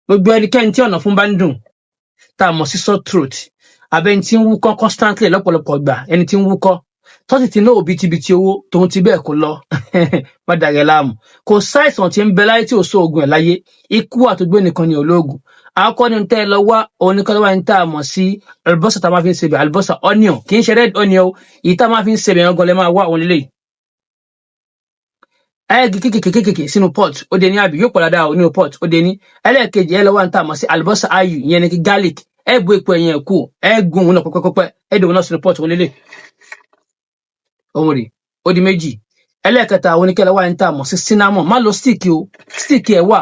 gbogbo ẹnikẹ́ni tí ọ̀nà fún bá ń dùn tá a mọ̀ sí sore throat abẹ́ni tí ń wúkọ́ constantly lọ́pọ̀lọpọ̀ ìgbà ẹni tí ń wúkọ́ tó sì ti ná òbítíbitì owó tóun ti bẹ́ẹ̀ kó lọ má dàgẹ́ láàmú kò sáìsàn tí ń bẹ láyé tí ò sóògùn ẹ̀ láyé ikú àtògbé nìkan ni olóògùn àkọ́kọ́ ní tẹ́ ẹ lọ wá òun ní kọ́lọ́wà ní tá a mọ̀ sí àlùbọ́sà tá a máa fi ń sebẹ̀ àlùbọ́sà onion kì í ṣe red onion o èyí tá a máa fi ń sebẹ̀ yẹn gan-an máa wá òun lélẹ̀ ẹ̀ẹ́gì kékèké sínú pot ó dé ní àbí yóò pọ̀ dáadáa nínú pot ó dé ní ẹlẹ́ẹ̀kejì ẹ lọ wá ní tá a mọ̀ sí àlùbọ́sà ayù ìyẹn ní kí garlic ẹ bu epo ẹ̀yìn ẹ̀ kú ẹ gun òun náà pẹ́pẹ́pẹ́ ẹ dè òun náà sínú pot òun lélẹ̀ òun rè ó di méjì ẹlẹ́ẹ̀kẹta àwọn oníkẹ́lẹ́ wà ní tá a mọ̀ sí cinnamon má lo stick o stick ẹ̀ wà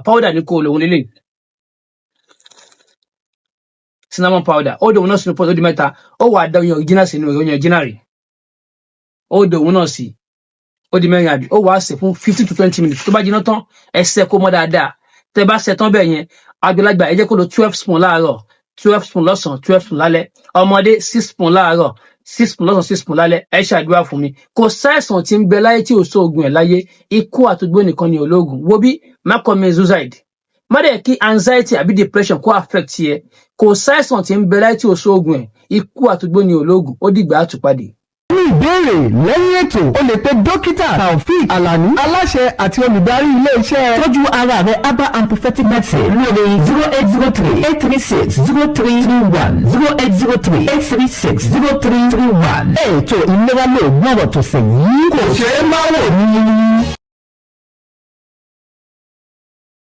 powder ní kò lòun lélẹ̀ cinnamon powder ó dè òun náà sínú pot ó di mẹ́ta ó wà dá oyin original sínú oyin original rè ó dè òun náà sí ó di mẹ́rin àbí ó wàá sè fún 15 to 20 minutes tó bá jiná tán ẹ ṣe kó mọ́ dáadáa tẹ́ bá ṣe tán bẹ́ẹ̀ yẹn àgbàlagbà ẹ jẹ́ kó lo 12 spoon láàárọ̀ 12 spoon lọ́sàn 12 spoon lálẹ́ ọmọdé 6 spoon láàárọ̀ 6 spoon lọ́sàn 6 spoon lálẹ́ ẹ ṣàdúrà fún mi kò sáìsàn tí ń bẹ láyé tí ò sóògùn ẹ̀ láyé ikú àtògbó nìkan ni olóògùn wo bí má kọ́ mi suicide má dẹ̀ kí anxiety àbí depression kó affect yẹ kò sáìsàn tí ń bẹ láyé tí ò sóògùn ẹ̀ ikú àtògbó ni olóògùn ó dìgbà àtúpadì. Ní ìbéèrè lẹ́yìn ètò o lè pe dókítà Taofeek Alani aláṣẹ àti olùdarí ilé-iṣẹ́ tọ́jú ara rẹ herbal and prophetic medicine lórí 0803-836-0331 0803-836-0331. Ètò ìlera lóògùn ọ̀rọ̀ tó sẹ́yìn kò ṣeé má wò ní.